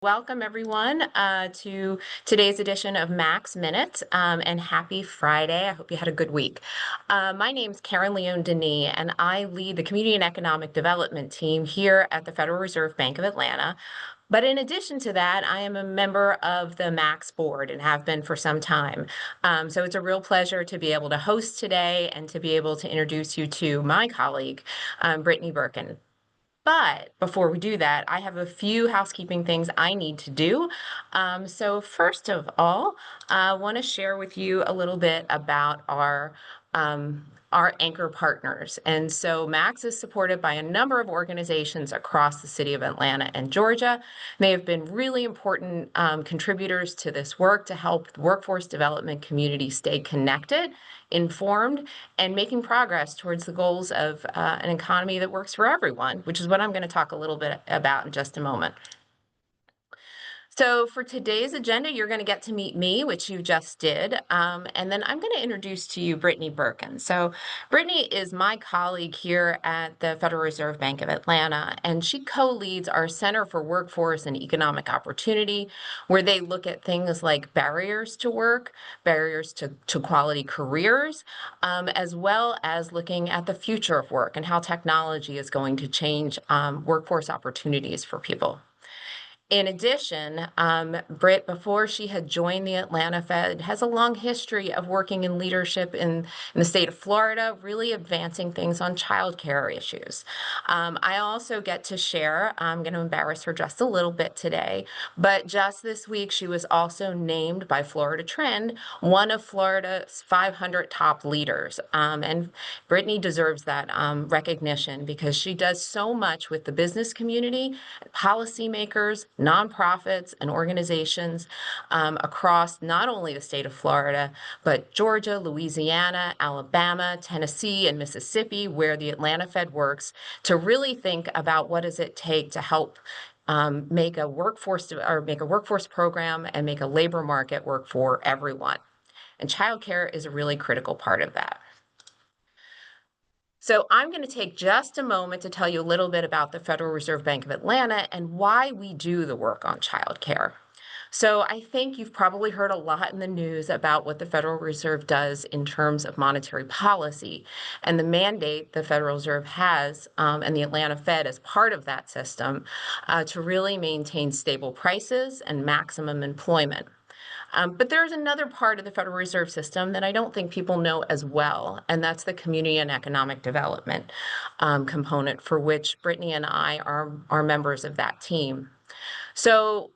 Welcome, everyone, to today's edition of Max Minutes, and happy Friday. I hope you had a good week. My name's Karen Leon Denis, and I lead the Community and Economic Development team here at the Federal Reserve Bank of Atlanta. But in addition to that, I am a member of the Max board and have been for some time. So it's a real pleasure to be able to host today and to be able to introduce you to my colleague, Brittany Birken. But before we do that, I have a few housekeeping things I need to do. So first of all, I want to share with you a little bit about our anchor partners. And so Max is supported by a number of organizations across the city of Atlanta and Georgia. They have been really important contributors to this work to help the workforce development community stay connected, informed, and making progress towards the goals of an economy that works for everyone, which is what I'm going to talk a little bit about in just a moment. So for today's agenda, you're going to get to meet me, which you just did, and then I'm going to introduce to you Brittany Birken. So Brittany is my colleague here at the Federal Reserve Bank of Atlanta, and she co-leads our Center for Workforce and Economic Opportunity, where they look at things like barriers to work, barriers to quality careers, as well as looking at the future of work and how technology is going to change workforce opportunities for people. In addition, Britt, before she had joined the Atlanta Fed, has a long history of working in leadership in the state of Florida, really advancing things on childcare issues. I also get to share, I'm going to embarrass her just a little bit today, but just this week, she was also named by Florida Trend one of Florida's 500 top leaders. And Brittany deserves that recognition because she does so much with the business community, policymakers, nonprofits, and organizations across not only the state of Florida, but Georgia, Louisiana, Alabama, Tennessee, and Mississippi, where the Atlanta Fed works, to really think about what does it take to help make a workforce program and make a labor market work for everyone. And childcare is a really critical part of that. So I'm going to take just a moment to tell you a little bit about the Federal Reserve Bank of Atlanta and why we do the work on childcare. So I think you've probably heard a lot in the news about what the Federal Reserve does in terms of monetary policy and the mandate the Federal Reserve has and the Atlanta Fed as part of that system to really maintain stable prices and maximum employment. But there's another part of the Federal Reserve System that I don't think people know as well, and that's the community and economic development component, for which Brittany and I are members of that team. So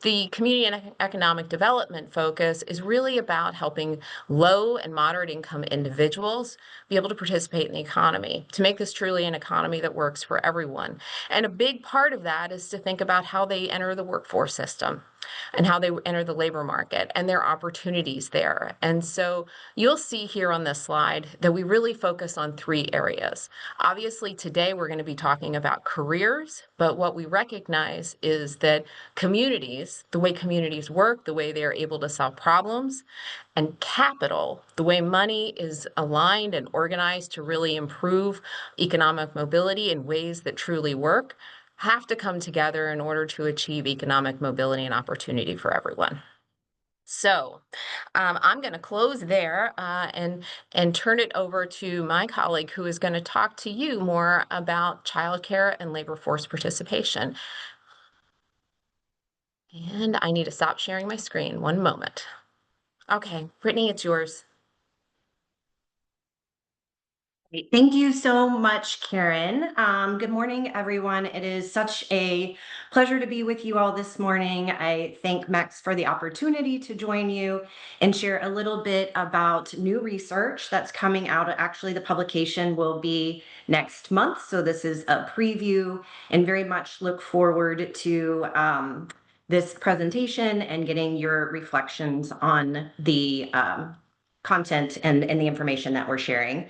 the community and economic development focus is really about helping low and moderate income individuals be able to participate in the economy, to make this truly an economy that works for everyone. And a big part of that is to think about how they enter the workforce system and how they enter the labor market and their opportunities there. And so you'll see here on this slide that we really focus on three areas. Obviously, today we're going to be talking about careers, but what we recognize is that communities, the way communities work, the way they are able to solve problems, and capital, the way money is aligned and organized to really improve economic mobility in ways that truly work, have to come together in order to achieve economic mobility and opportunity for everyone. So I'm going to close there and turn it over to my colleague who is going to talk to you more about childcare and labor force participation. And I need to stop sharing my screen. One moment. Okay, Brittany, it's yours. Great. Thank you so much, Karen. Good morning, everyone. It is such a pleasure to be with you all this morning. I thank Max for the opportunity to join you and share a little bit about new research that's coming out. Actually, the publication will be next month. So this is a preview and very much look forward to this presentation and getting your reflections on the content and the information that we're sharing.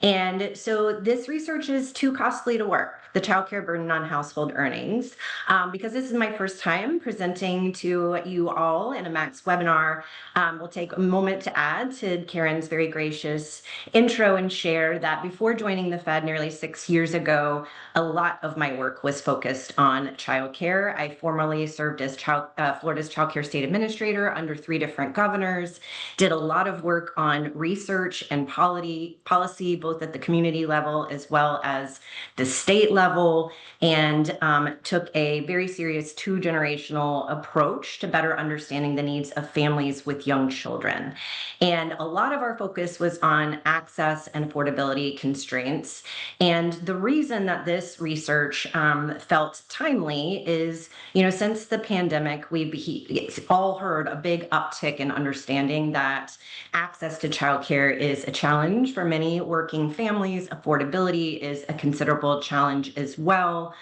And so this research is too costly to work, the childcare burden on household earnings. Because this is my first time presenting to you all in a Max webinar, we'll take a moment to add to Karen's very gracious intro and share that before joining the Fed nearly 6 years ago, a lot of my work was focused on childcare. I formerly served as Florida's Child Care State Administrator under 3 different governors, did a lot of work on research and policy, both at the community level as well as the state level, and took a very serious 2-generational approach to better understanding the needs of families with young children. And a lot of our focus was on access and affordability constraints. And the reason that this research felt timely is, since the pandemic, we've all heard a big uptick in understanding that access to childcare is a challenge for many working families. Affordability is a considerable challenge as well.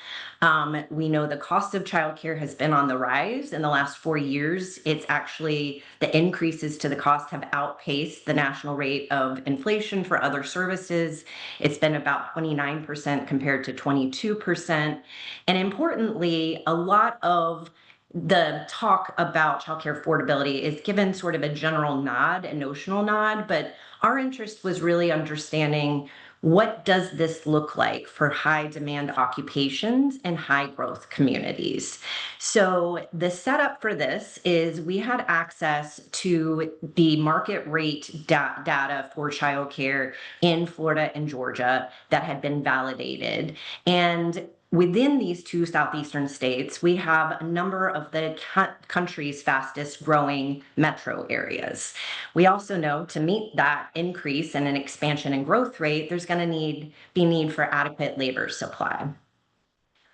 We know the cost of childcare has been on the rise in the last 4 years. It's actually, the increases to the cost have outpaced the national rate of inflation for other services. It's been about 29% compared to 22%. And importantly, a lot of the talk about childcare affordability is given sort of a general nod, a notional nod, but our interest was really understanding, what does this look like for high demand occupations and high growth communities? So the setup for this is we had access to the market rate data for childcare in Florida and Georgia that had been validated. And within these 2 southeastern states, we have a number of the country's fastest growing metro areas. We also know to meet that increase and an expansion in growth rate, there's going to be need for adequate labor supply.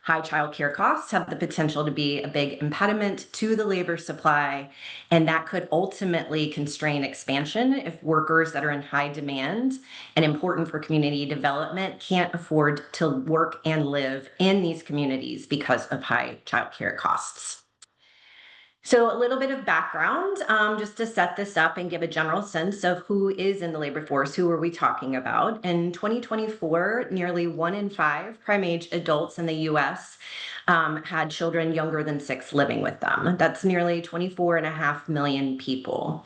High childcare costs have the potential to be a big impediment to the labor supply, and that could ultimately constrain expansion if workers that are in high demand and important for community development can't afford to work and live in these communities because of high childcare costs. So a little bit of background, just to set this up and give a general sense of who is in the labor force, who are we talking about. In 2024, nearly 1 in 5 prime-age adults in the US had children younger than 6 living with them. That's nearly 24.5 million people.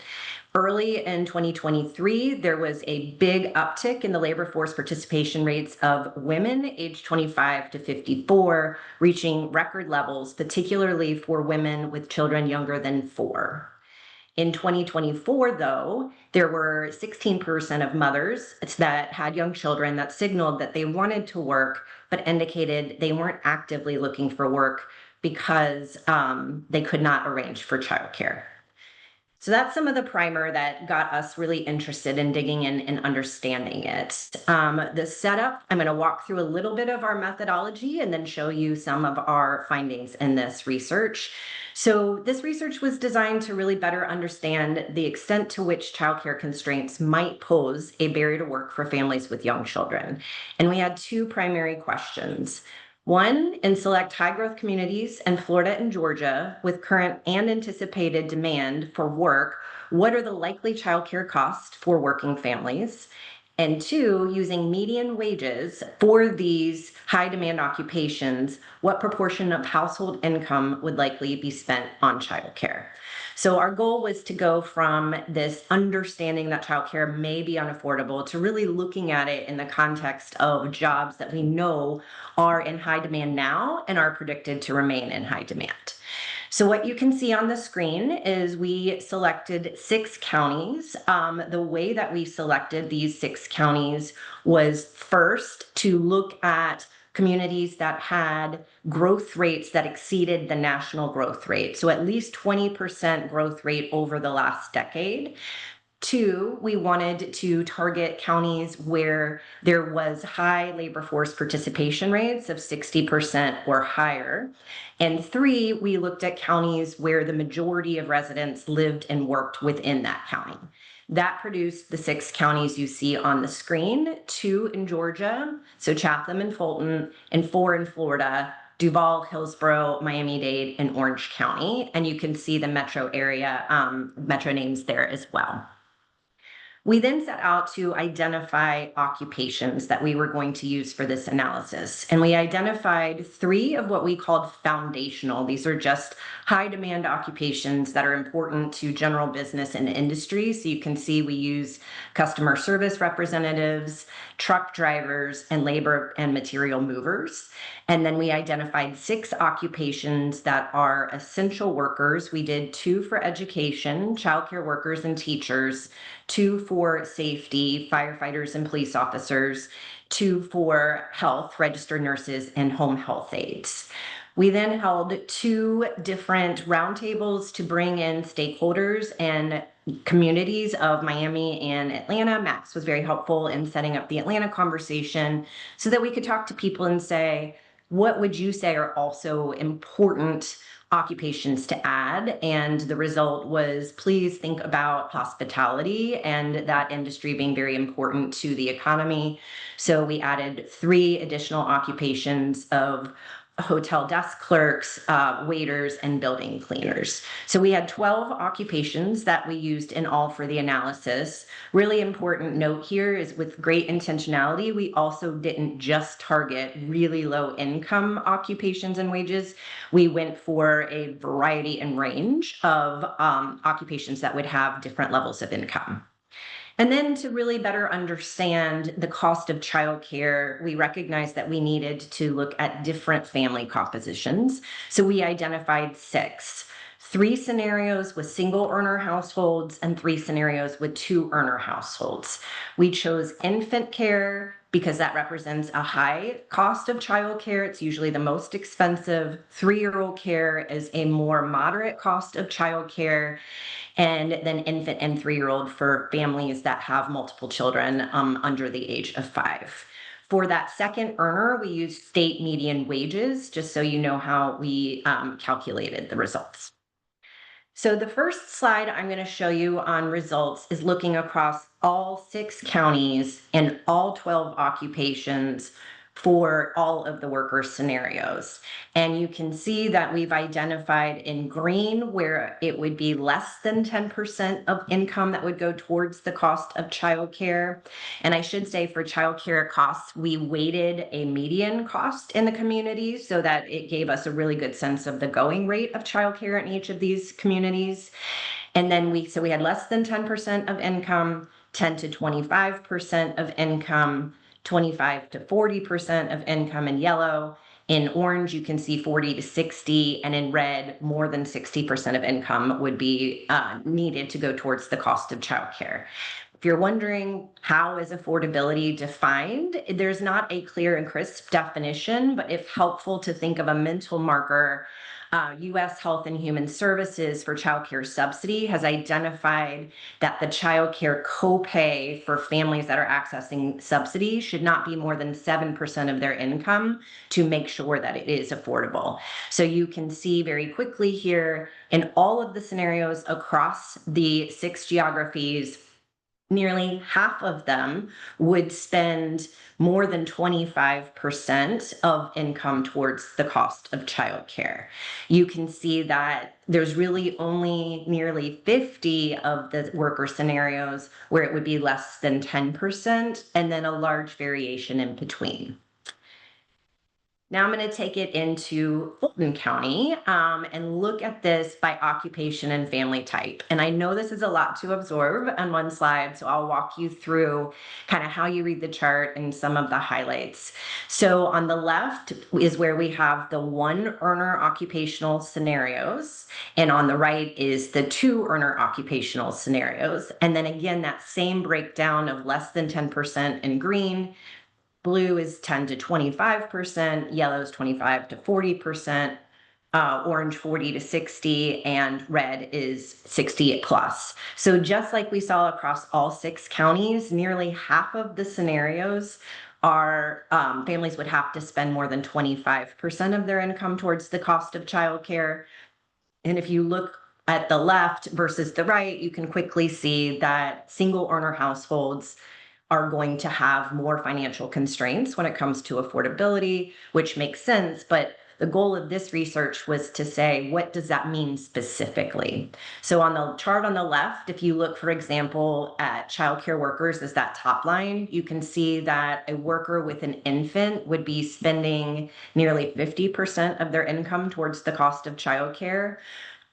Early in 2023, there was a big uptick in the labor force participation rates of women aged 25 to 54, reaching record levels, particularly for women with children younger than 4. In 2024, though, there were 16% of mothers that had young children that signaled that they wanted to work, but indicated they weren't actively looking for work because they could not arrange for childcare. So that's some of the primer that got us really interested in digging in and understanding it. The setup, I'm going to walk through a little bit of our methodology and then show you some of our findings in this research. So this research was designed to really better understand the extent to which childcare constraints might pose a barrier to work for families with young children. And we had 2 primary questions. One, in select high growth communities in Florida and Georgia with current and anticipated demand for work, what are the likely childcare costs for working families? And 2, using median wages for these high demand occupations, what proportion of household income would likely be spent on childcare? So our goal was to go from this understanding that childcare may be unaffordable to really looking at it in the context of jobs that we know are in high demand now and are predicted to remain in high demand. So what you can see on the screen is we selected 6 counties. The way that we selected these 6 counties was first to look at communities that had growth rates that exceeded the national growth rate. So at least 20% growth rate over the last decade. 2, we wanted to target counties where there was high labor force participation rates of 60% or higher. And 3, we looked at counties where the majority of residents lived and worked within that county. That produced the 6 counties you see on the screen, 2 in Georgia, so Chatham and Fulton, and 4 in Florida, Duval, Hillsborough, Miami-Dade, and Orange County. And you can see the metro area, metro names there as well. We then set out to identify occupations that we were going to use for this analysis. And we identified 3 of what we called foundational. These are just high demand occupations that are important to general business and industry. So you can see we use customer service representatives, truck drivers, and labor and material movers. And then we identified 6 occupations that are essential workers. We did 2 for education, childcare workers and teachers, 2 for safety, firefighters and police officers, 2 for health, registered nurses, and home health aides. We then held 2 different roundtables to bring in stakeholders and communities of Miami and Atlanta. Max was very helpful in setting up the Atlanta conversation so that we could talk to people and say, what would you say are also important occupations to add? And the result was, please think about hospitality and that industry being very important to the economy. So we added 3 additional occupations of hotel desk clerks, waiters, and building cleaners. So we had 12 occupations that we used in all for the analysis. Really important note here is, with great intentionality, we also didn't just target really low income occupations and wages. We went for a variety and range of occupations that would have different levels of income. And then, to really better understand the cost of childcare, we recognized that we needed to look at different family compositions. So we identified 6. 3 scenarios with single earner households and 3 scenarios with 2 earner households. We chose infant care because that represents a high cost of childcare. It's usually the most expensive. 3-year-old care is a more moderate cost of childcare. And then infant and 3-year-old for families that have multiple children under the age of 5. For that second earner, we used state median wages, just so you know how we calculated the results. So the first slide I'm going to show you on results is looking across all 6 counties and all 12 occupations for all of the worker scenarios. And you can see that we've identified in green where it would be less than 10% of income that would go towards the cost of childcare. And I should say, for childcare costs, we weighted a median cost in the community so that it gave us a really good sense of the going rate of childcare in each of these communities. And then we had less than 10% of income, 10 to 25% of income, 25 to 40% of income in yellow. In orange, you can see 40 to 60, and in red, more than 60% of income would be needed to go towards the cost of childcare. If you're wondering how is affordability defined, there's not a clear and crisp definition, but if helpful to think of a mental marker, U.S. Health and Human Services for child care subsidy has identified that the child care copay for families that are accessing subsidy should not be more than 7% of their income to make sure that it is affordable. So you can see very quickly here in all of the scenarios across the 6 geographies, nearly half of them would spend more than 25% of income towards the cost of childcare. You can see that there's really only nearly 50 of the worker scenarios where it would be less than 10%, and then a large variation in between. Now I'm going to take it into Fulton County and look at this by occupation and family type. And I know this is a lot to absorb on one slide, so I'll walk you through kind of how you read the chart and some of the highlights. So on the left is where we have the 1 earner occupational scenarios, and on the right is the 2 earner occupational scenarios. And then again, that same breakdown of less than 10% in green. Blue is 10 to 25%, yellow is 25 to 40%, orange 40 to 60, and red is 60 plus. So just like we saw across all 6 counties, nearly half of the scenarios are families would have to spend more than 25% of their income towards the cost of childcare. And if you look at the left versus the right, you can quickly see that single earner households are going to have more financial constraints when it comes to affordability, which makes sense. But the goal of this research was to say, what does that mean specifically? So on the chart on the left, if you look, for example, at childcare workers as that top line, you can see that a worker with an infant would be spending nearly 50% of their income towards the cost of childcare.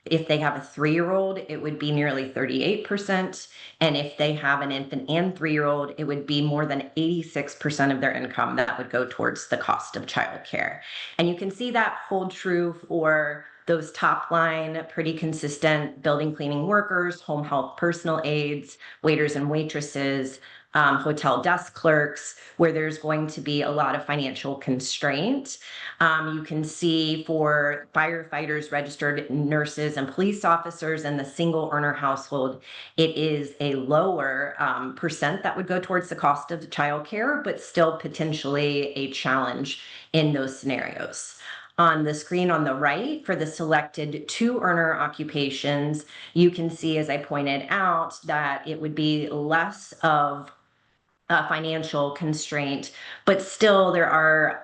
If they have a 3-year-old, it would be nearly 38%. And if they have an infant and 3-year-old, it would be more than 86% of their income that would go towards the cost of childcare. And you can see that hold true for those top line, pretty consistent building cleaning workers, home health personal aides, waiters and waitresses, hotel desk clerks, where there's going to be a lot of financial constraint. You can see for firefighters, registered nurses, and police officers in the single earner household, it is a lower percent that would go towards the cost of childcare, but still potentially a challenge in those scenarios. On the screen on the right, for the selected 2-earner occupations, you can see, as I pointed out, that it would be less of financial constraint, but still there are,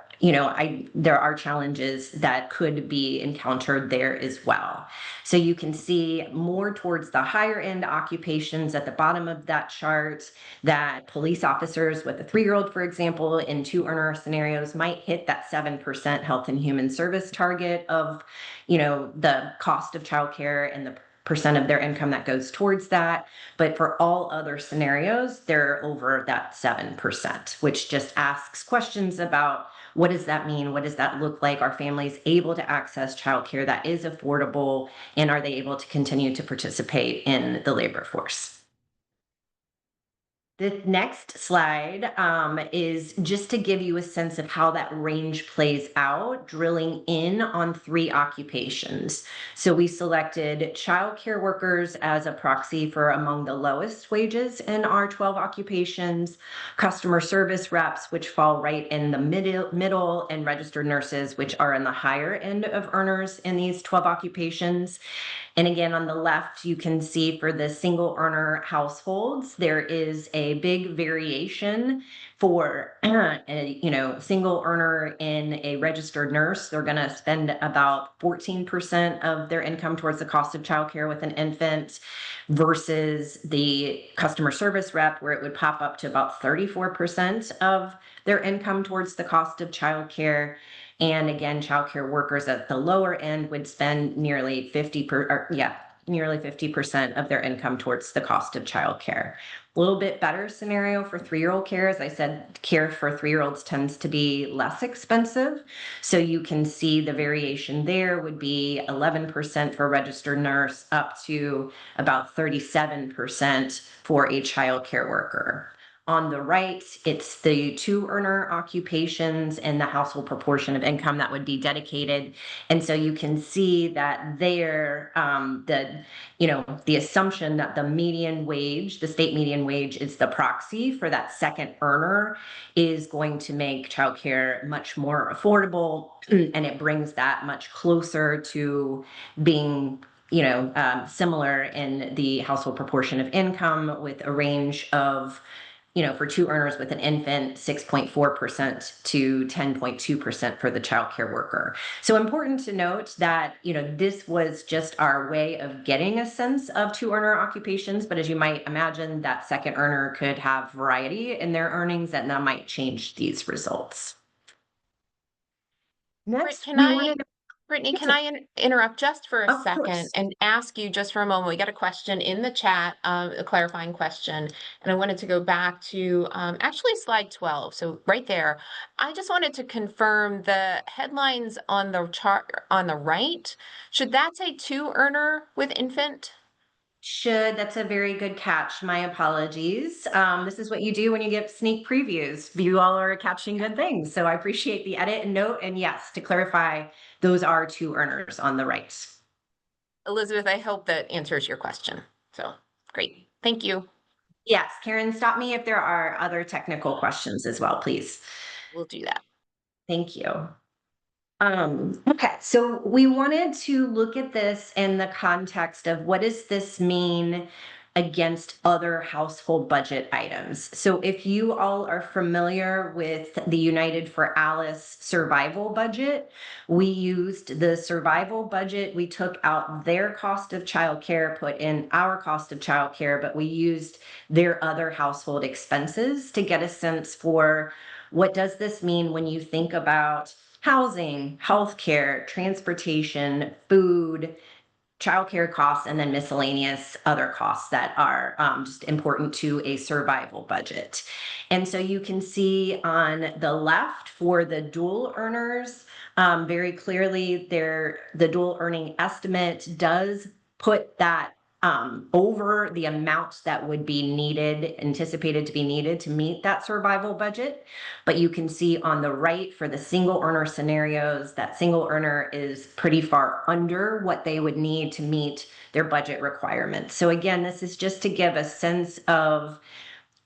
there are challenges that could be encountered there as well. So you can see more towards the higher end occupations at the bottom of that chart, that police officers with a 3-year-old, for example, in 2-earner scenarios might hit that 7% health and human service target of, the cost of childcare and the percent of their income that goes towards that. But for all other scenarios, they're over that 7%, which just asks questions about, what does that mean? What does that look like? Are families able to access childcare that is affordable? And are they able to continue to participate in the labor force? The next slide is just to give you a sense of how that range plays out, drilling in on 3 occupations. So we selected childcare workers as a proxy for among the lowest wages in our 12 occupations, customer service reps, which fall right in the middle, and registered nurses, which are in the higher end of earners in these 12 occupations. And again, on the left, you can see for the single earner households, there is a big variation for a single earner in a registered nurse. They're going to spend about 14% of their income towards the cost of childcare with an infant, versus the customer service rep, where it would pop up to about 34% of their income towards the cost of childcare. And again, childcare workers at the lower end would spend nearly 50% of their income towards the cost of childcare. A little bit better scenario for 3-year-old care. As I said, care for 3-year-olds tends to be less expensive. So you can see the variation there would be 11% for a registered nurse, up to about 37% for a childcare worker. On the right, it's the 2-earner occupations and the household proportion of income that would be dedicated. And so you can see that there, the assumption that the median wage, the state median wage, is the proxy for that second earner, is going to make childcare much more affordable, and it brings that much closer to being similar in the household proportion of income, with a range of, for 2 earners with an infant, 6.4% to 10.2% for the childcare worker. So important to note that, this was just our way of getting a sense of 2-earner occupations, but as you might imagine, that second earner could have variety in their earnings, and that might change these results. Britt, Next, can we I wanted to, Brittany, yes, can I interrupt just for a of second course. and ask you just for a moment? We got a question in the chat, a clarifying question, and I wanted to go back to actually slide 12. So right there, I just wanted to confirm the headlines on the chart on the right. Should that say 2-earner with infant? That's a very good catch. My apologies. This is what you do when you give sneak previews. You all are catching good things. So I appreciate the edit and note. And yes, to clarify, those are 2 earners on the right. Elizabeth, I hope that answers your question. So great. Thank you. Yes, Karen, stop me if there are other technical questions as well, please. We'll do that. Thank you. Okay, so we wanted to look at this in the context of, what does this mean against other household budget items. So if you all are familiar with the United for Alice survival budget, we used the survival budget. We took out their cost of childcare, put in our cost of childcare, but we used their other household expenses to get a sense for what does this mean when you think about housing, healthcare, transportation, food, childcare costs, and then miscellaneous other costs that are just important to a survival budget. And so you can see on the left for the dual earners, very clearly the dual earning estimate does put that over the amount that would be needed, anticipated to be needed to meet that survival budget. But you can see on the right for the single earner scenarios, that single earner is pretty far under what they would need to meet their budget requirements. So again, this is just to give a sense of,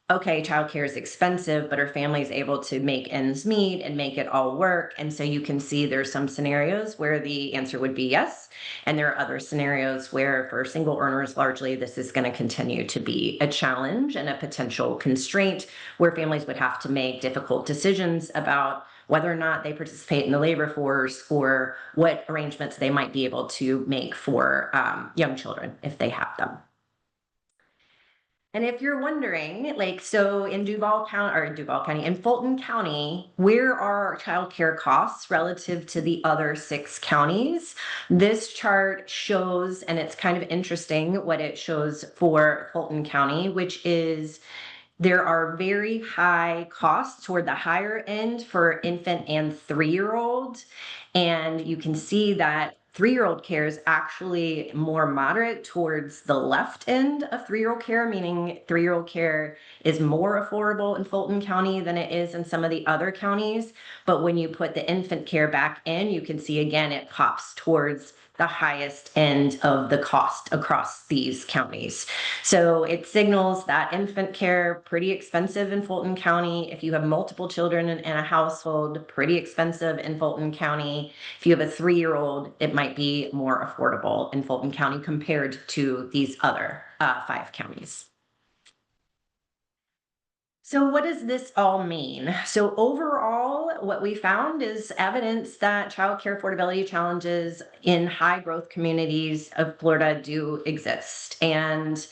okay, childcare is expensive, but our family is able to make ends meet and make it all work. And so you can see there's some scenarios where the answer would be yes. And there are other scenarios where for single earners, largely, this is going to continue to be a challenge and a potential constraint where families would have to make difficult decisions about whether or not they participate in the labor force or what arrangements they might be able to make for young children if they have them. And if you're wondering, like, so in in Fulton County, where are our childcare costs relative to the other 6 counties? This chart shows, and it's kind of interesting what it shows for Fulton County, which is there are very high costs toward the higher end for infant and 3-year-old. And you can see that 3-year-old care is actually more moderate towards the left end of 3-year-old care, meaning 3-year-old care is more affordable in Fulton County than it is in some of the other counties. But when you put the infant care back in, you can see again, it pops towards the highest end of the cost across these counties. So it signals that infant care, pretty expensive in Fulton County. If you have multiple children in a household, pretty expensive in Fulton County. If you have a 3-year-old, it might be more affordable in Fulton County compared to these other 5 counties. So what does this all mean? So overall, what we found is evidence that childcare affordability challenges in high growth communities of Florida do exist, and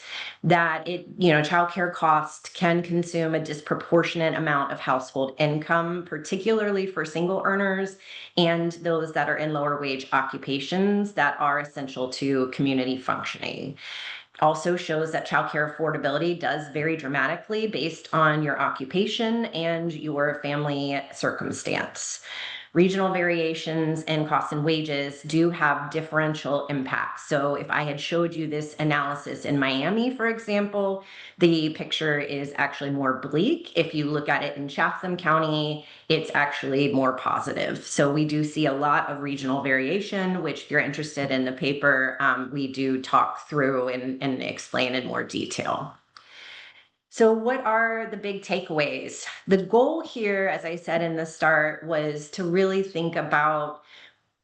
that childcare cost can consume a disproportionate amount of household income, particularly for single earners and those that are in lower wage occupations that are essential to community functioning. Also shows that childcare affordability does vary dramatically based on your occupation and your family circumstance. Regional variations in costs and wages do have differential impacts. So if I had showed you this analysis in Miami, for example, the picture is actually more bleak. If you look at it in Chatham County, it's actually more positive. So we do see a lot of regional variation, which if you're interested in the paper, we do talk through and explain in more detail. So what are the big takeaways? The goal here, as I said in the start, was to really think about,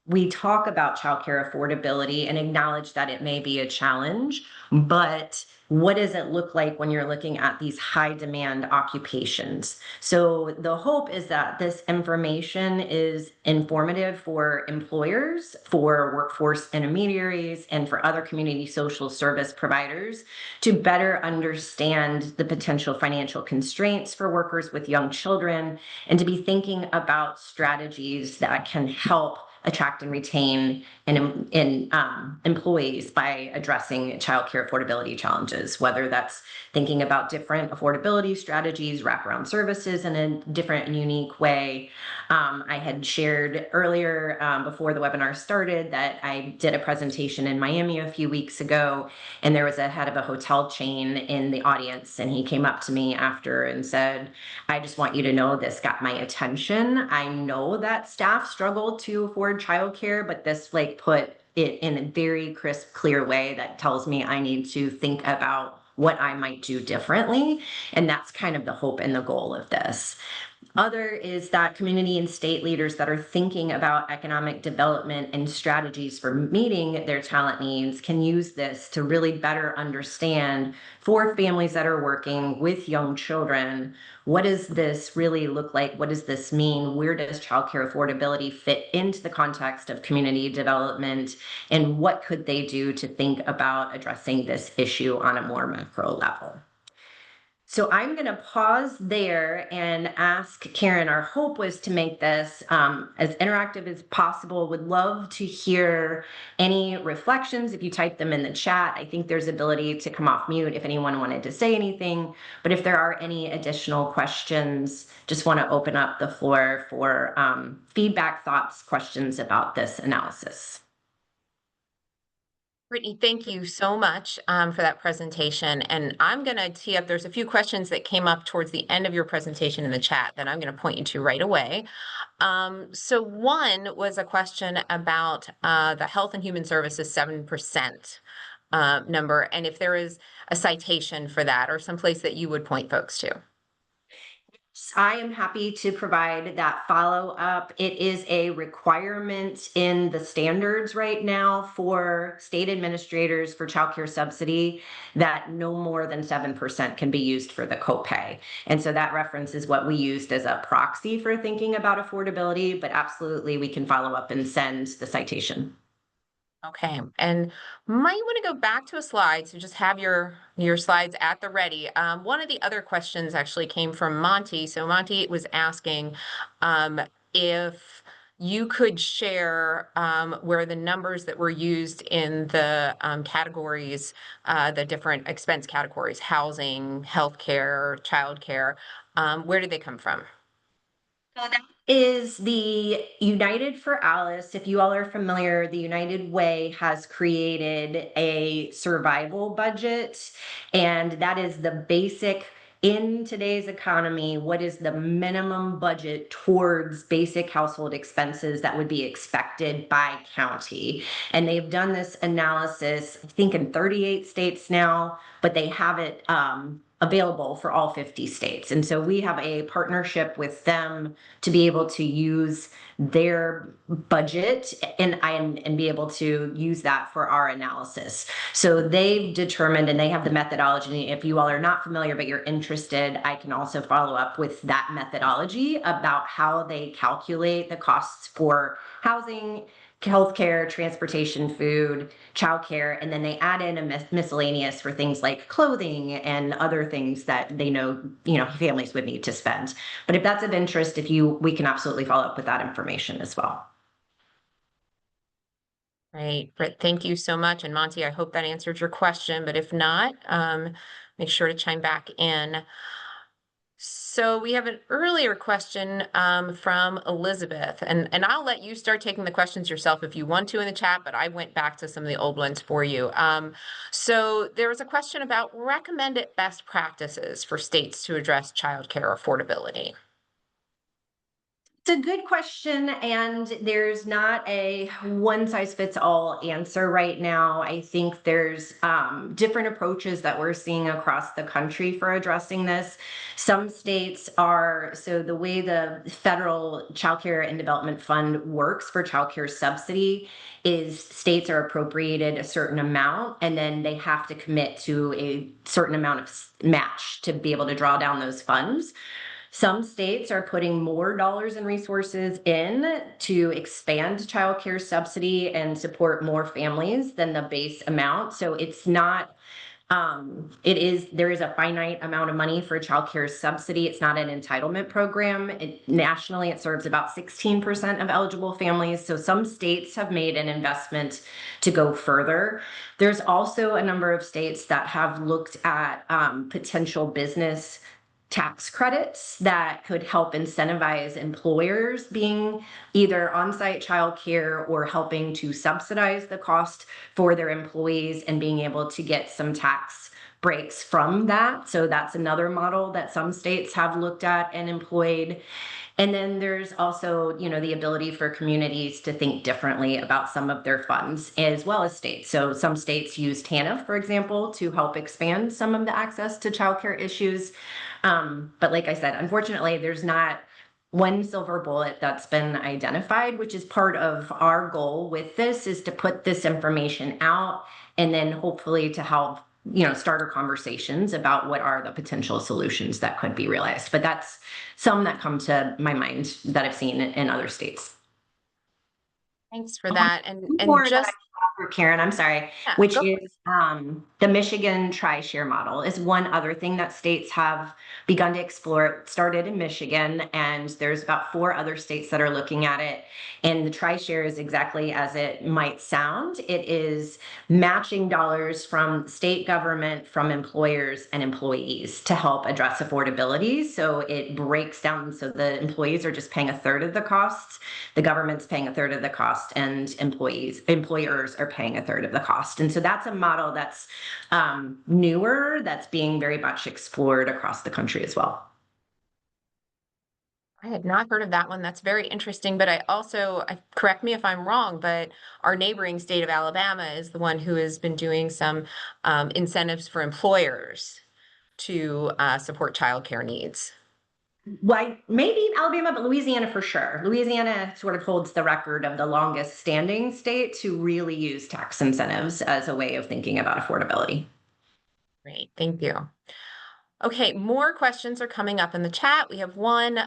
we talk about childcare affordability and acknowledge that it may be a challenge, but what does it look like when you're looking at these high demand occupations? So the hope is that this information is informative for employers, for workforce intermediaries, and for other community social service providers to better understand the potential financial constraints for workers with young children, and to be thinking about strategies that can help attract and retain employees by addressing childcare affordability challenges, whether that's thinking about different affordability strategies, wraparound services in a different and unique way. I had shared earlier before the webinar started that I did a presentation in Miami a few weeks ago, and there was a head of a hotel chain in the audience, and he came up to me after and said, I just want you to know this got my attention. I know that staff struggle to afford childcare, but this put it in a very crisp, clear way that tells me I need to think about what I might do differently. And that's kind of the hope and the goal of this. Other is that community and state leaders that are thinking about economic development and strategies for meeting their talent needs can use this to really better understand, for families that are working with young children, what does this really look like? What does this mean? Where does childcare affordability fit into the context of community development? And what could they do to think about addressing this issue on a more macro level? So I'm going to pause there and ask Karen. Our hope was to make this as interactive as possible. Would love to hear any reflections if you type them in the chat. I think there's ability to come off mute if anyone wanted to say anything. But if there are any additional questions, just want to open up the floor for feedback, thoughts, questions about this analysis. Brittany, thank you so much for that presentation. And I'm going to tee up, there's a few questions that came up towards the end of your presentation in the chat that I'm going to point you to right away. So one was a question about the Health and Human Services 7% number, and if there is a citation for that or someplace that you would point folks to. I am happy to provide that follow up. It is a requirement in the standards right now for state administrators for childcare subsidy that no more than 7% can be used for the copay. And so that reference is what we used as a proxy for thinking about affordability, but absolutely we can follow up and send the citation. Okay, and might want to go back to a slide, so just have your slides at the ready. One of the other questions actually came from Monty. So Monty was asking if you could share where the numbers that were used in the categories, the different expense categories, housing, healthcare, childcare, where did they come from? So that is the United for Alice. If you all are familiar, the United Way has created a survival budget, and that is the basic in today's economy. What is the minimum budget towards basic household expenses that would be expected by county? And they've done this analysis, I think, in 38 states now, but they have it available for all 50 states. And so we have a partnership with them to be able to use their budget and be able to use that for our analysis. So they've determined, and they have the methodology. If you all are not familiar but you're interested, I can also follow up with that methodology about how they calculate the costs for housing, healthcare, transportation, food, childcare, and then they add in a miscellaneous for things like clothing and other things that they know, families would need to spend. But if that's of interest, we can absolutely follow up with that information as well. Great, Britt, thank you so much. And Monty, I hope that answered your question, but if not, make sure to chime back in. So we have an earlier question from Elizabeth, and I'll let you start taking the questions yourself if you want to in the chat, but I went back to some of the old ones for you. So there was a question about recommended best practices for states to address childcare affordability. It's a good question, and there's not a one size fits all answer right now. I think there's different approaches that we're seeing across the country for addressing this. Some states are, so the way the federal Child Care and Development Fund works for child care subsidy is states are appropriated a certain amount, and then they have to commit to a certain amount of match to be able to draw down those funds. Some states are putting more dollars and resources in to expand childcare subsidy and support more families than the base amount. So it's not, there is a finite amount of money for childcare subsidy. It's not an entitlement program. Nationally, it serves about 16% of eligible families. So some states have made an investment to go further. There's also a number of states that have looked at potential business tax credits that could help incentivize employers being either on-site childcare or helping to subsidize the cost for their employees and being able to get some tax breaks from that. So that's another model that some states have looked at and employed. And then there's also, the ability for communities to think differently about some of their funds as well as states. So some states use TANF, for example, to help expand some of the access to childcare issues. But like I said, unfortunately, there's not one silver bullet that's been identified, which is part of our goal with this, is to put this information out and then hopefully to help, starter conversations about what are the potential solutions that could be realized. But that's some that come to my mind that I've seen in other states. Thanks for that. And More that I just offer, Karen, I'm sorry, yeah, which go for is the Michigan tri-share model is one other thing that states have begun to explore. It started in Michigan, and there's about 4 other states that are looking at it. And the tri-share is exactly as it might sound. It is matching dollars from state government, from employers and employees to help address affordability. So it breaks down so the employees are just paying a third of the costs, the government's paying a third of the cost, and employers are paying a third of the cost. And so that's a model that's newer, that's being very much explored across the country as well. I had not heard of that one. That's very interesting. But correct me if I'm wrong, but our neighboring state of Alabama is the one who has been doing some incentives for employers to support childcare needs. Why, maybe Alabama, but Louisiana for sure. Louisiana sort of holds the record of the longest standing state to really use tax incentives as a way of thinking about affordability. Great, thank you. Okay, more questions are coming up in the chat. We have one,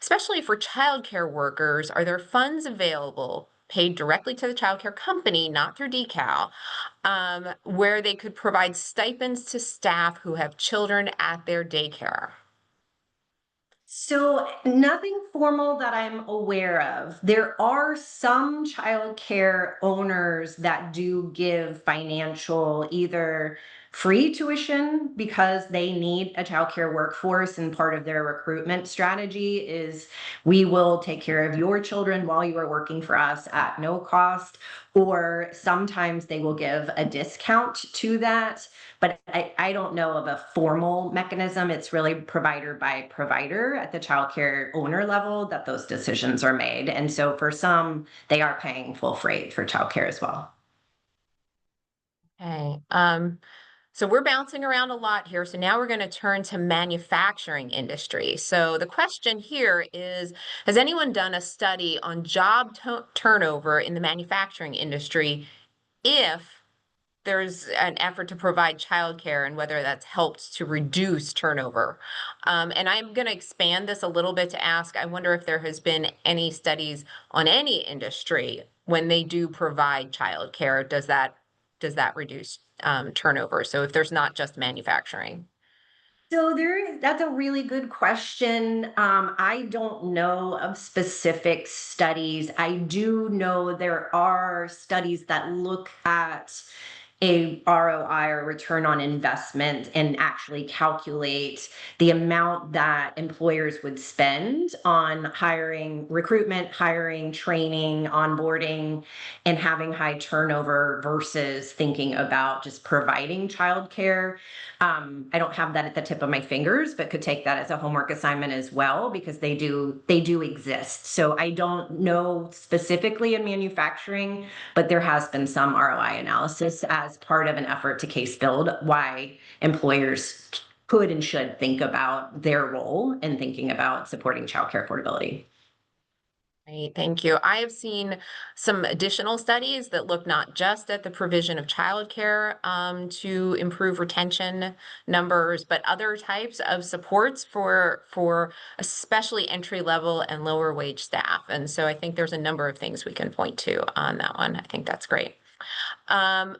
especially for childcare workers, are there funds available paid directly to the childcare company, not through decal, where they could provide stipends to staff who have children at their daycare? So, nothing formal that I'm aware of. There are some childcare owners that do give financial, either free tuition because they need a childcare workforce, and part of their recruitment strategy is we will take care of your children while you are working for us at no cost. Or sometimes they will give a discount to that, but I don't know of a formal mechanism. It's really provider by provider at the childcare owner level that those decisions are made. And so for some, they are paying full freight for childcare as well. Okay. So we're bouncing around a lot here. So now we're going to turn to manufacturing industry. So the question here is, has anyone done a study on turnover in the manufacturing industry if there's an effort to provide childcare and whether that's helped to reduce turnover? And I'm going to expand this a little bit to ask, I wonder if there has been any studies on any industry when they do provide childcare, does that reduce turnover? So if there's not just manufacturing. That's a really good question. I don't know of specific studies. I do know there are studies that look at a ROI, or return on investment, and actually calculate the amount that employers would spend on hiring, recruitment, hiring, training, onboarding, and having high turnover versus thinking about just providing childcare. I don't have that at the tip of my fingers, but could take that as a homework assignment as well, because they do exist. So I don't know specifically in manufacturing, but there has been some ROI analysis as part of an effort to case build why employers could and should think about their role in thinking about supporting childcare affordability. Great, thank you. I have seen some additional studies that look not just at the provision of childcare to improve retention numbers, but other types of supports for especially entry level and lower wage staff. And so I think there's a number of things we can point to on that one. I think that's great. Um,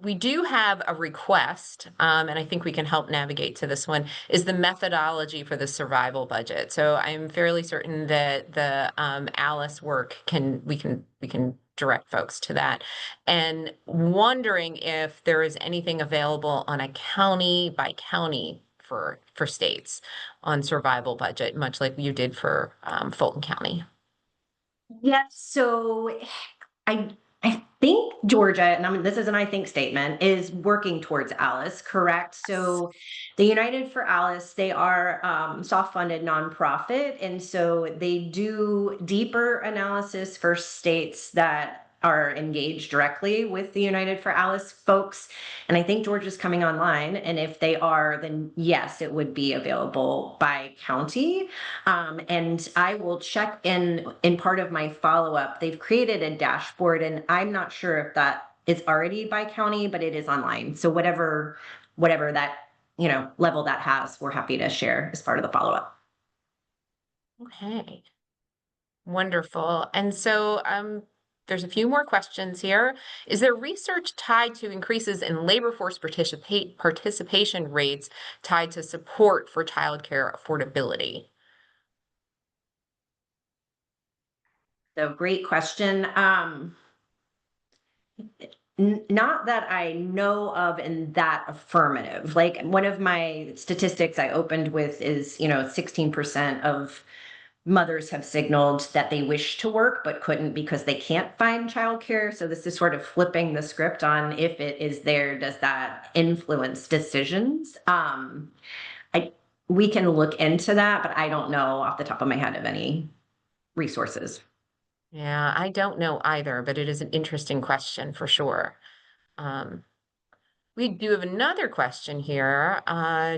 we do have a request, and I think we can help navigate to this one, is the methodology for the survival budget. So I'm fairly certain that the Alice work we can direct folks to that. And wondering if there is anything available on a county by county for states on survival budget, much like you did for Fulton County. Yes, so I I think Georgia, and this is an I think statement, is working towards Alice, correct? So the United for Alice, they are soft-funded nonprofit, and so they do deeper analysis for states that are engaged directly with the United for Alice folks. And I think Georgia's coming online. And if they are, then yes, it would be available by county. And I will check in part of my follow up. They've created a dashboard, and I'm not sure if that is already by county, but it is online. So whatever that level that has, we're happy to share as part of the follow up. Okay, wonderful. And so there's a few more questions here. Is there research tied to increases in labor force participation rates tied to support for childcare affordability? So great question. Not that I know of in that affirmative. Like one of my statistics I opened with is, 16% of mothers have signaled that they wish to work but couldn't because they can't find childcare. So this is sort of flipping the script on if it is there, does that influence decisions? I We can look into that, but I don't know off the top of my head of any resources. Yeah, I don't know either, but it is an interesting question for sure. Um, We do have another question here.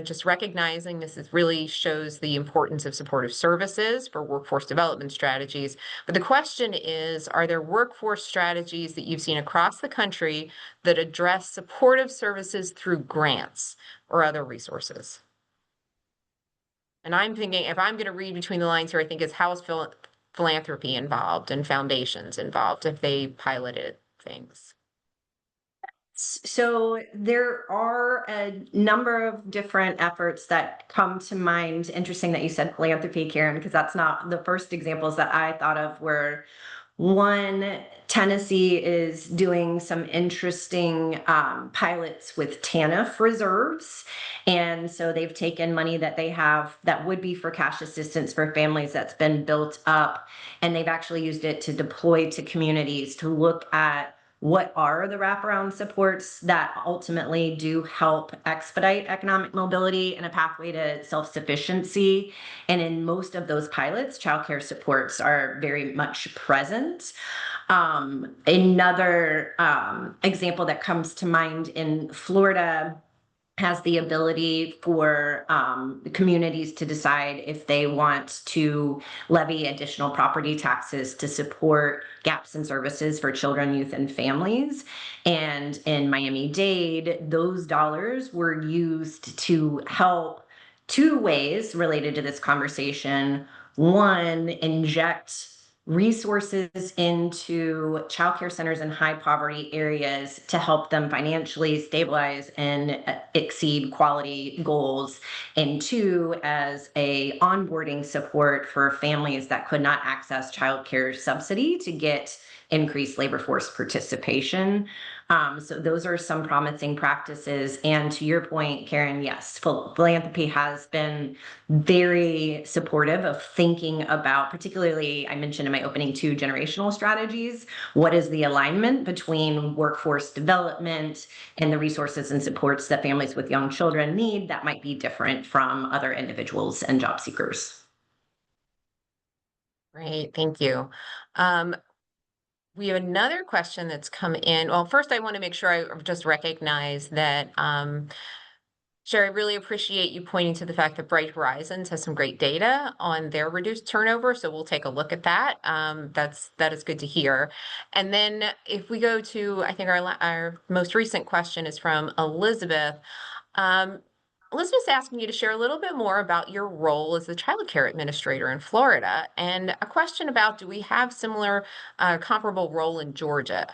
Just recognizing really shows the importance of supportive services for workforce development strategies. But the question is, are there workforce strategies that you've seen across the country that address supportive services through grants or other resources? And I'm thinking, if I'm going to read between the lines here, I think it's how is philanthropy involved and foundations involved if they piloted things? So there are a number of different efforts that come to mind. Interesting that you said philanthropy, Karen, because that's not the first examples that I thought of were one, Tennessee is doing some interesting pilots with TANF reserves. And so they've taken money that they have that would be for cash assistance for families that's been built up, and they've actually used it to deploy to communities to look at what are the wraparound supports that ultimately do help expedite economic mobility and a pathway to self sufficiency. And in most of those pilots, childcare supports are very much present. Another example that comes to mind in Florida has the ability for communities to decide if they want to levy additional property taxes to support gaps in services for children, youth, and families. And in Miami-Dade, those dollars were used to help two ways related to this conversation. One, inject resources into childcare centers in high poverty areas to help them financially stabilize and exceed quality goals, and two, as a onboarding support for families that could not access childcare subsidy to get increased labor force participation. So those are some promising practices. And to your point, Karen, yes, philanthropy has been very supportive of thinking about, particularly, I mentioned in my opening, two generational strategies. What is the alignment between workforce development and the resources and supports that families with young children need that might be different from other individuals and job seekers? Great, thank you. Um, we have another question that's come in. Well, first, I want to make sure I just recognize that Sherry, I really appreciate you pointing to the fact that Bright Horizons has some great data on their reduced turnover, so we'll take a look at that. That is good to hear. And then if we go to, I think our most recent question is from Elizabeth. Um, Elizabeth's asking you to share a little bit more about your role as the child care administrator in Florida, and a question about, do we have similar, comparable role in Georgia?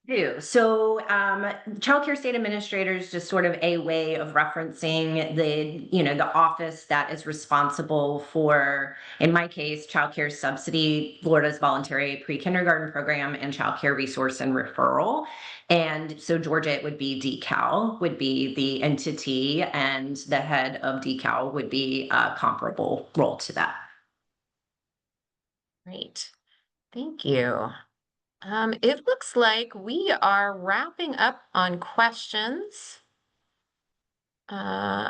Do. So, childcare state administrator is just sort of a way of referencing the office that is responsible for, in my case, childcare subsidy, Florida's voluntary pre-kindergarten program, and childcare resource and referral. And so Georgia, it would be DCAL would be the entity, and the head of DCAL would be a comparable role to that. Great, thank you. It looks like we are wrapping up on questions. Uh,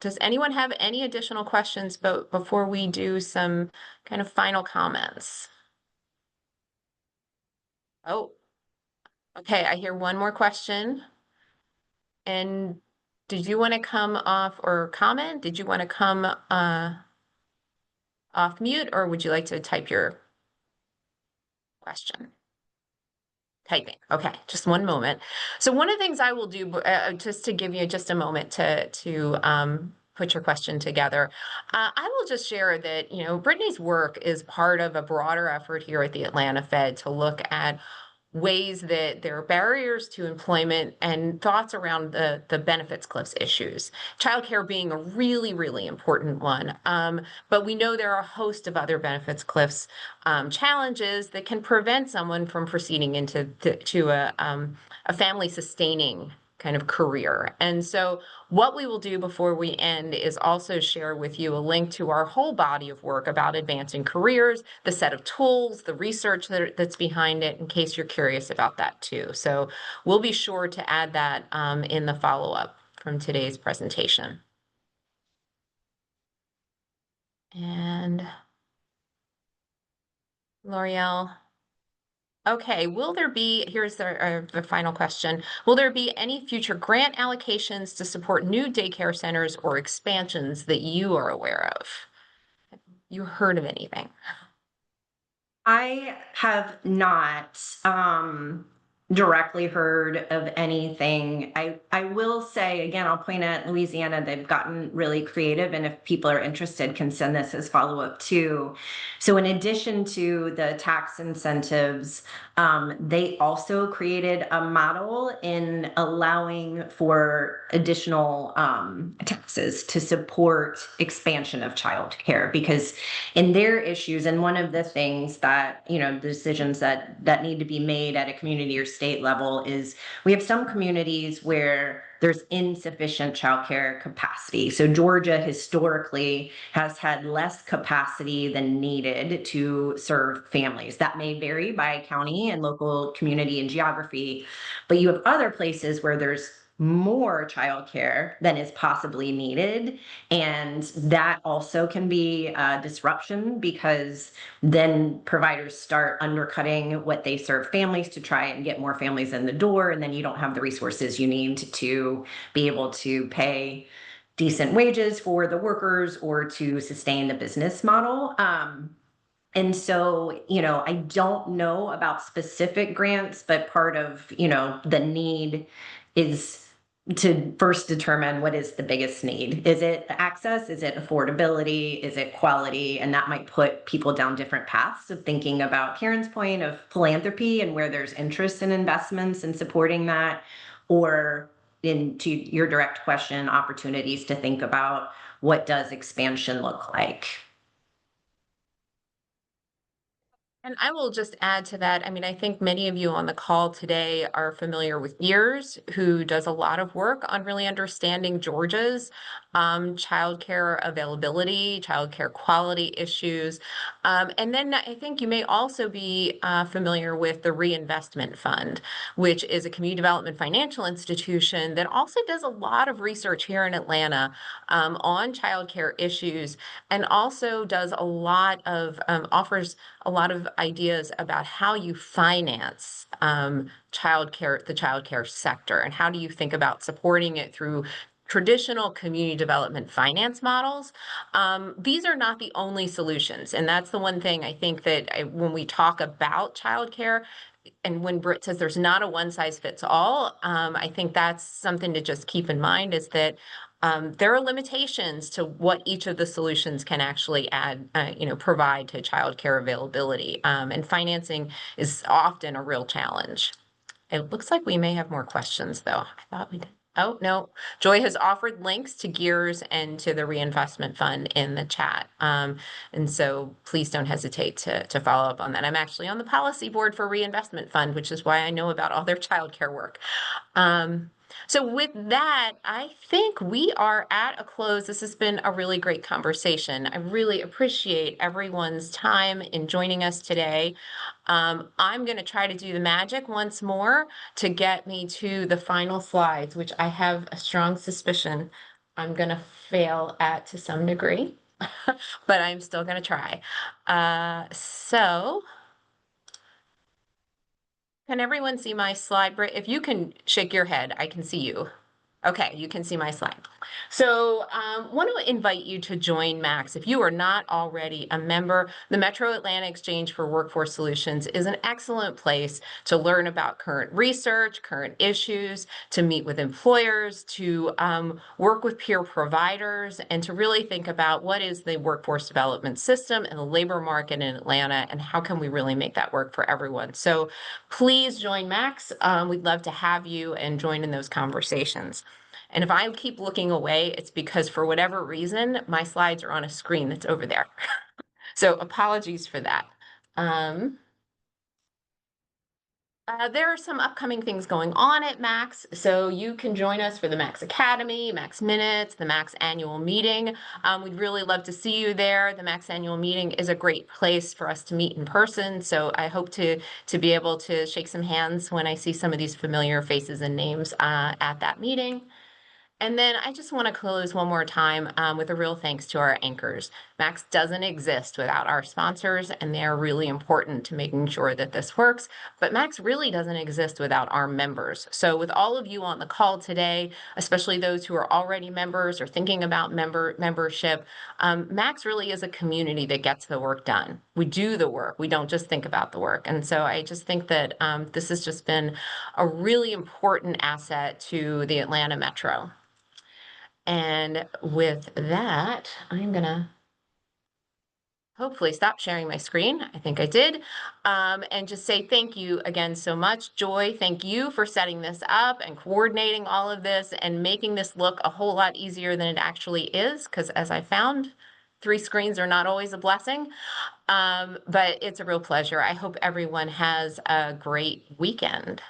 does anyone have any additional questions before we do some kind of final comments? Oh, okay. I hear one more question. And did you want to come off or comment? Did you want to come off mute, or would you like to type your question? Typing. Okay, just one moment. So one of the things I will do, just to give you just a moment to put your question together, I will just share that Brittany's work is part of a broader effort here at the Atlanta Fed to look at ways that there are barriers to employment and thoughts around the benefits cliffs issues. Childcare being a really, really important one. But we know there are a host of other benefits cliffs challenges that can prevent someone from proceeding into a family sustaining kind of career. And so what we will do before we end is also share with you a link to our whole body of work about advancing careers, the set of tools, the research that's behind it, in case you're curious about that too. So we'll be sure to add that in the follow-up from today's presentation. And L'Oreal. Okay, here's the final question. Will there be any future grant allocations to support new daycare centers or expansions that you are aware of? You heard of anything? I have not directly heard of anything. I will say again, I'll point at Louisiana. They've gotten really creative, and if people are interested, can send this as follow up too. So, in addition to the tax incentives, they also created a model in allowing for additional taxes to support expansion of childcare because in their issues, and one of the things that the decisions that need to be made at a community or state level is we have some communities where there's insufficient childcare capacity. So Georgia historically has had less capacity than needed to serve families. That may vary by county and local community and geography, but you have other places where there's more childcare than is possibly needed, and that also can be a disruption because then providers start undercutting what they serve families to try and get more families in the door. And then you don't have the resources you need to be able to pay decent wages for the workers or to sustain the business model. And so, I don't know about specific grants, but part of, the need is to first determine what is the biggest need. Is it access? Is it affordability? Is it quality? And that might put people down different paths of thinking about Karen's point of philanthropy and where there's interest in investments and supporting that, or into your direct question, opportunities to think about what does expansion look like. And I will just add to that. I mean, I think many of you on the call today are familiar with Years, who does a lot of work on really understanding Georgia's childcare availability, childcare quality issues. And then I think you may also be familiar with the Reinvestment Fund, which is a community development financial institution that also does a lot of research here in Atlanta on childcare issues, and also does a lot of offers a lot of ideas about how you finance the childcare sector, and how do you think about supporting it through traditional community development finance models. These are not the only solutions. And that's the one thing I think that when we talk about childcare, and when Britt says there's not a one size fits all, I think that's something to just keep in mind, is that there are limitations to what each of the solutions can actually provide to childcare availability. And financing is often a real challenge. It looks like we may have more questions, though. I thought we did. Oh, no. Joy has offered links to Gears and to the Reinvestment Fund in the chat. And so please don't hesitate to follow up on that. I'm actually on the policy board for Reinvestment Fund, which is why I know about all their childcare work. So with that, I think we are at a close. This has been a really great conversation. I really appreciate everyone's time in joining us today. I'm going to try to do the magic once more to get me to the final slides, which I have a strong suspicion I'm going to fail at to some degree, but I'm still going to try. So Can everyone see my slide? If you can shake your head, I can see you. Okay, you can see my slide. So, want to invite you to join Max. If you are not already a member, the Metro Atlanta Exchange for Workforce Solutions is an excellent place to learn about current research, current issues, to meet with employers, to work with peer providers, and to really think about what is the workforce development system and the labor market in Atlanta, and how can we really make that work for everyone. So, please join Max. We'd love to have you and join in those conversations. And if I keep looking away, it's because for whatever reason, my slides are on a screen that's over there. So apologies for that. Um, there are some upcoming things going on at Max, so you can join us for the Max Academy, Max Minutes, the Max Annual Meeting. We'd really love to see you there. The Max Annual Meeting is a great place for us to meet in person, so I hope to be able to shake some hands when I see some of these familiar faces and names at that meeting. And then I just want to close one more time with a real thanks to our anchors. Max doesn't exist without our sponsors, and they're really important to making sure that this works. But Max really doesn't exist without our members. So, with all of you on the call today, especially those who are already members or thinking about membership, Max really is a community that gets the work done. We do the work. We don't just think about the work. And so, I just think that this has just been a really important asset to the Atlanta Metro. And with that, I'm gonna hopefully stop sharing my screen. I think I did. And just say thank you again so much. Joy, thank you for setting this up and coordinating all of this and making this look a whole lot easier than it actually is, because as I found, 3 screens are not always a blessing. But it's a real pleasure. I hope everyone has a great weekend.